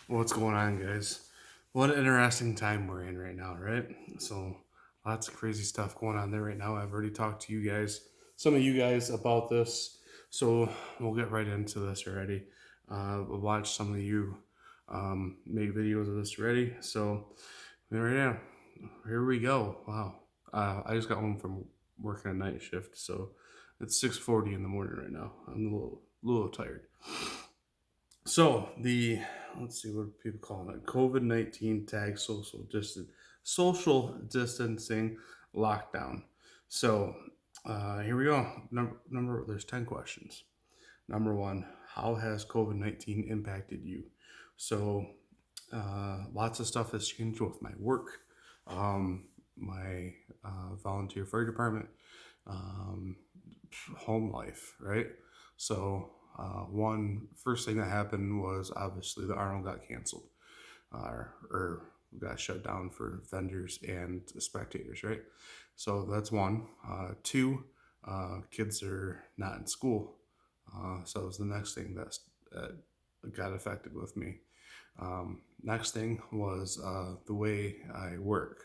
What's going on, guys? What an interesting time we're in right now, right? So, lots of crazy stuff going on there right now. I've already talked to you guys, some of you guys, about this. So, we'll get right into this already. We'll watch some of you make videos of this already. So, right now, here we go. Wow. I just got home from working a night shift, so it's 6:40 in the morning right now. I'm a little tired. So the let's see what people call it, COVID-19 tag social distancing lockdown. So here we go. Number there's 10 questions. Number one, how has COVID-19 impacted you? So lots of stuff has changed with my work, my volunteer fire department, um, home life, right? So, one first thing that happened was obviously the Arnold got canceled, or got shut down for vendors and spectators, right? So that's one. Two, kids are not in school, so it was the next thing that got affected with me. Next thing was the way I work.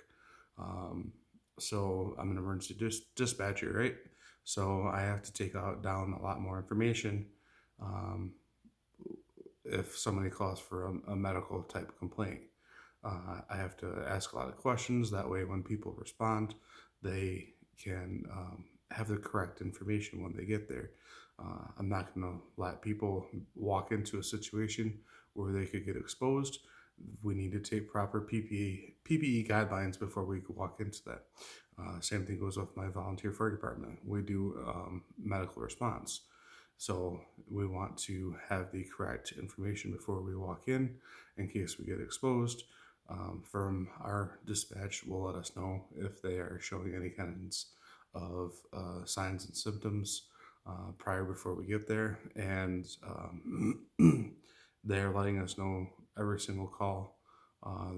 Um, so I'm an emergency dispatcher, right? So I have to take out down a lot more information um, if somebody calls for a medical type complaint. I have to ask a lot of questions. That way, when people respond, they can have the correct information when they get there. I'm not going to let people walk into a situation where they could get exposed. We need to take proper PPE guidelines before we walk into that. Same thing goes with my volunteer fire department. We do medical response. So we want to have the correct information before we walk in case we get exposed. From our dispatch will let us know if they are showing any kinds of signs and symptoms prior before we get there, and they're letting us know every single call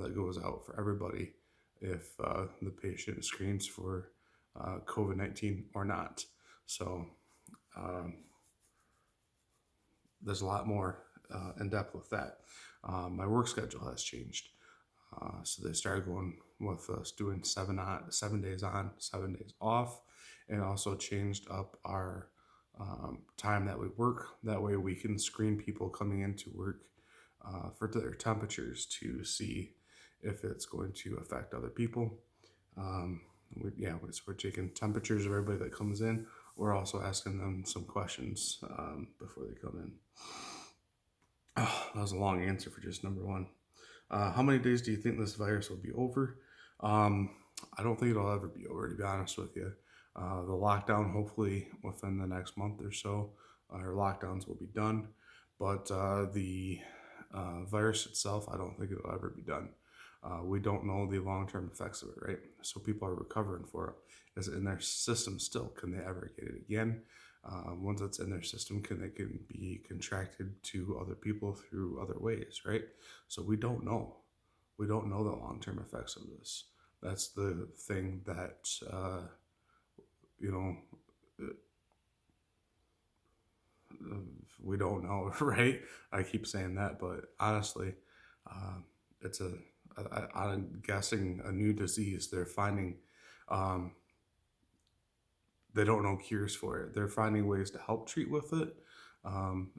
that goes out for everybody if the patient screens for COVID 19 or not. So um, there's a lot more in depth with that. My work schedule has changed. So they started going with us doing 7 days on, 7 days off, and also changed up our time that we work. That way we can screen people coming into work for their temperatures to see if it's going to affect other people. So we're taking temperatures of everybody that comes in. We're also asking them some questions before they come in. Oh, that was a long answer for just number one. How many days do you think this virus will be over? Um, I don't think it'll ever be over, to be honest with you. The lockdown, hopefully within the next month or so, our lockdowns will be done. But the virus itself, I don't think it'll ever be done. We don't know the long term effects of it, right? So people are recovering for it. Is it in their system still? Can they ever get it again? Once it's in their system, it can be contracted to other people through other ways, right? So we don't know. We don't know the long term effects of this. That's the thing that you know we don't know, right? I keep saying that, but honestly, uh, it's I'm guessing a new disease. They're finding um, they don't know cures for it. They're finding ways to help treat with it.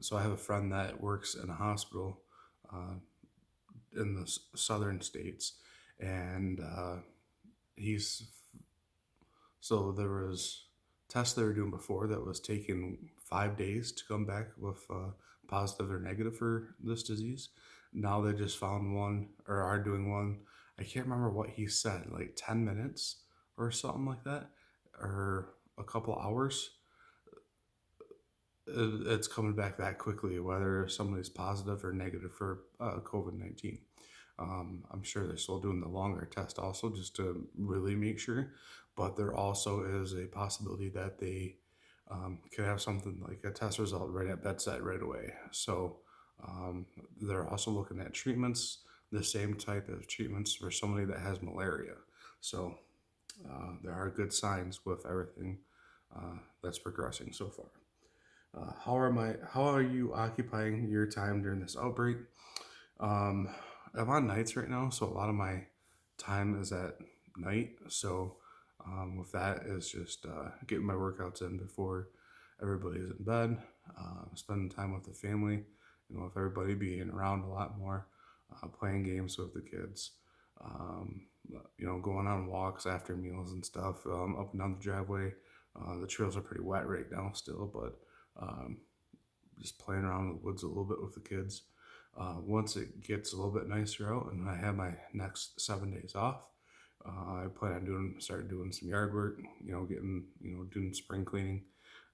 So I have a friend that works in a hospital uh, in the southern states, and he's so there was tests they were doing before that was taking 5 days to come back with positive or negative for this disease. Now they just found one or are doing one. I can't remember what he said, like 10 minutes or something like that, or a couple hours. It's coming back that quickly, whether somebody's positive or negative for COVID 19. I'm sure they're still doing the longer test also just to really make sure, but there also is a possibility that they could have something like a test result right at bedside right away. So they're also looking at treatments, the same type of treatments for somebody that has malaria. So there are good signs with everything that's progressing so far. How are you occupying your time during this outbreak? Um, I'm on nights right now, so a lot of my time is at night. So with that is just getting my workouts in before everybody's in bed, spending time with the family, with everybody being around a lot more, playing games with the kids, um, going on walks after meals and stuff, up and down the driveway. The trails are pretty wet right now still, but um, just playing around in the woods a little bit with the kids. Once it gets a little bit nicer out and I have my next 7 days off, I plan on start doing some yard work, doing spring cleaning,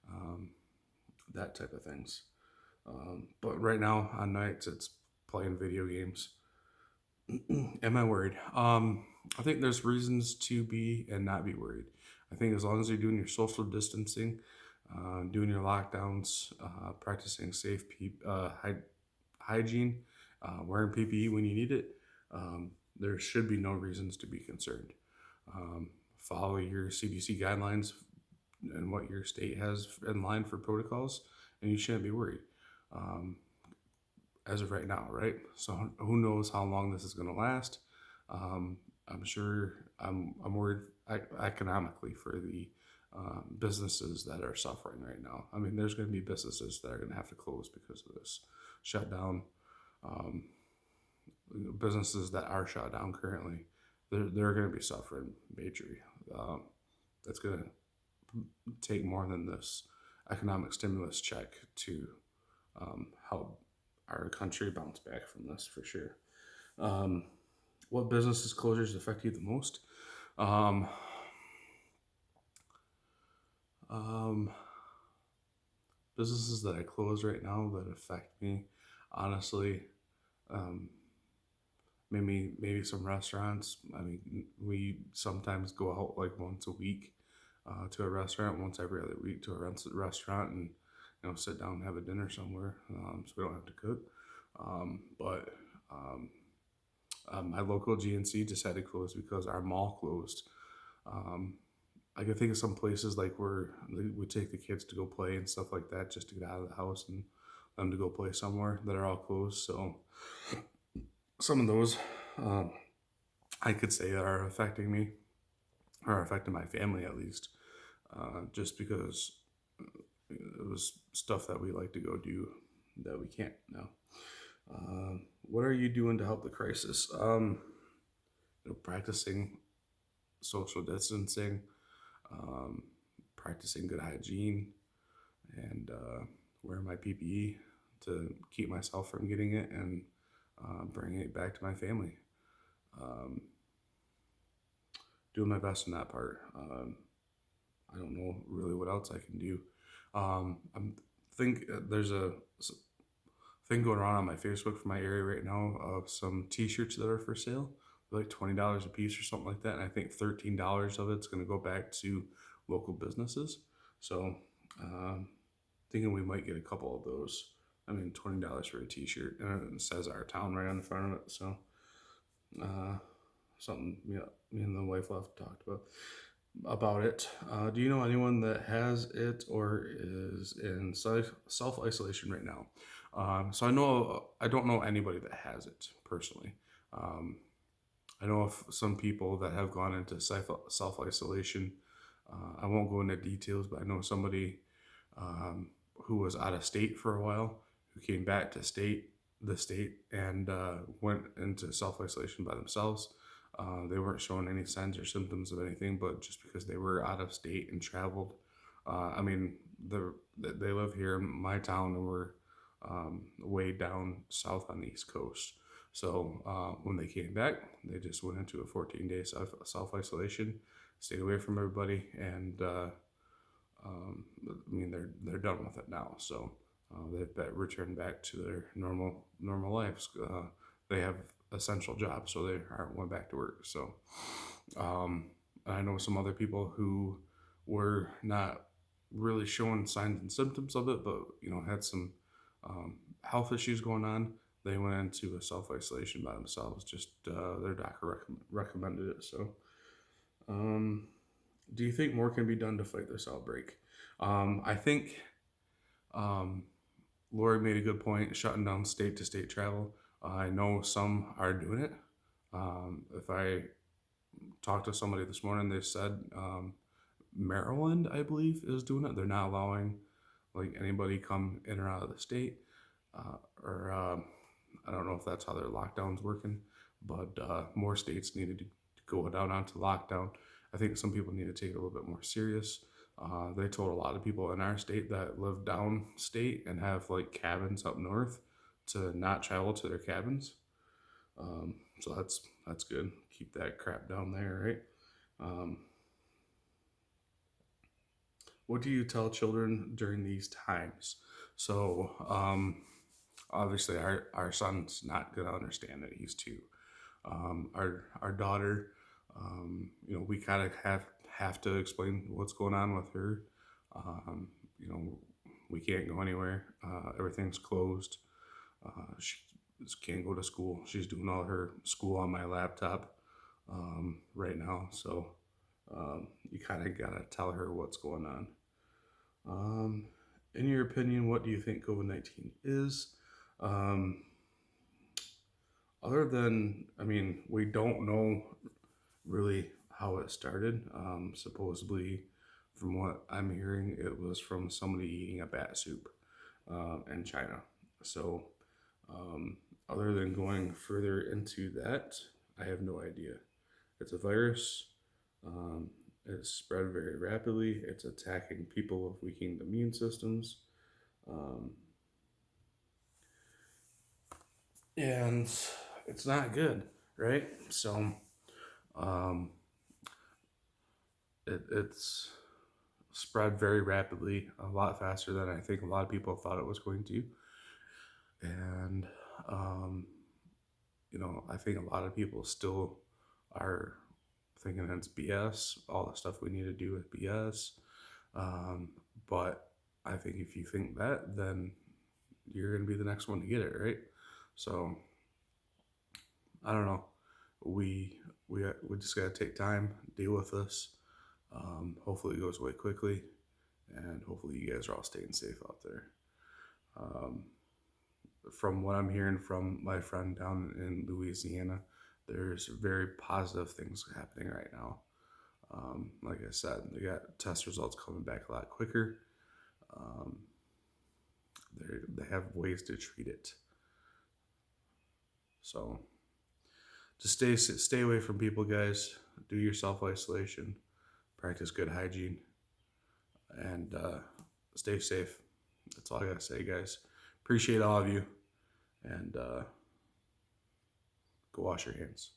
um, that type of things. But right now on nights, it's playing video games. Am I worried? I think there's reasons to be and not be worried. I think as long as you're doing your social distancing, doing your lockdowns, practicing safe hygiene, wearing PPE when you need it, there should be no reasons to be concerned. Follow your CDC guidelines and what your state has in line for protocols, and you shouldn't be worried. Um, as of right now, right? So who knows how long this is going to last? I'm sure I'm worried economically for the businesses that are suffering right now. I mean, there's going to be businesses that are going to have to close because of this shutdown. Um, Businesses that are shut down currently, they're going to be suffering majorly. That's going to take more than this economic stimulus check to help our country bounce back from this for sure. Um, what businesses closures affect you the most? Um, um, Businesses that I close right now that affect me, honestly, um, maybe some restaurants. I mean, we sometimes go out like once a week to a restaurant, once every other week to a restaurant, and sit down and have a dinner somewhere, so we don't have to cook. But my local GNC just had to close because our mall closed. Um, I can think of some places like where we take the kids to go play and stuff like that, just to get out of the house and them to go play somewhere, that are all closed. So some of those, um, I could say, are affecting me, or affecting my family at least, just because it was stuff that we like to go do that we can't now. What are you doing to help the crisis? Practicing social distancing, um, practicing good hygiene, and wearing my PPE to keep myself from getting it, and bringing it back to my family. Um, Doing my best in that part. I don't know really what else I can do. I think there's a thing going around on my Facebook for my area right now of some T-shirts that are for sale. They're like $20 a piece or something like that, and I think $13 of it's going to go back to local businesses. So, thinking we might get a couple of those. I mean, $20 for a T-shirt, and it says our town right on the front of it. So, uh, something me and the wife left talked about it. Do you know anyone that has it or is in self isolation right now? So I don't know anybody that has it personally. Um, I know of some people that have gone into self isolation. I won't go into details, but I know somebody who was out of state for a while, who came back to the state, and went into self isolation by themselves. They weren't showing any signs or symptoms of anything, but just because they were out of state and traveled. I mean, they live here in my town, and we're way down south on the East Coast. So when they came back, they just went into a 14-day self isolation, stayed away from everybody, and I mean they're done with it now. So they've returned back to their normal lives. They have essential jobs, so they aren't going back to work. So I know some other people who were not really showing signs and symptoms of it, but had some health issues going on. They went into a self isolation by themselves. Just their doctor recommended it. So, do you think more can be done to fight this outbreak? I think Lori made a good point, shutting down state to state travel. I know some are doing it. If I talked to somebody this morning, they said Maryland, I believe, is doing it. They're not allowing like anybody come in or out of the state, or I don't know if that's how their lockdown's working, but more states needed to go down onto lockdown. I think some people need to take it a little bit more serious. They told a lot of people in our state that live downstate and have like cabins up north to not travel to their cabins. So that's good. Keep that crap down there, right? Um, what do you tell children during these times? So obviously, our son's not gonna understand it. He's two. Our daughter, we kind of have to explain what's going on with her. Um, you know, we can't go anywhere. Everything's closed. She can't go to school. She's doing all her school on my laptop right now. So you kind of gotta tell her what's going on. Um, in your opinion, what do you think COVID-19 is? Um, Other than, I mean, we don't know really how it started. Supposedly, from what I'm hearing, it was from somebody eating a bat soup in China. So, um, other than going further into that, I have no idea. It's a virus. Um, it's spread very rapidly. It's attacking people with weakened immune systems. Um, and it's not good, right? So, um, it's spread very rapidly, a lot faster than I think a lot of people thought it was going to. And, um, I think a lot of people still are thinking it's BS, all the stuff we need to do with BS. Um, but I think if you think that, then you're going to be the next one to get it, right? So I don't know. We just got to take time, deal with this. Hopefully, it goes away quickly, and hopefully, you guys are all staying safe out there. Um, from what I'm hearing from my friend down in Louisiana, there's very positive things happening right now. Like I said, they got test results coming back a lot quicker. Um, they have ways to treat it. So just stay away from people, guys. Do your self isolation. Practice good hygiene, and stay safe. That's all I gotta say, guys. Appreciate all of you, and go wash your hands.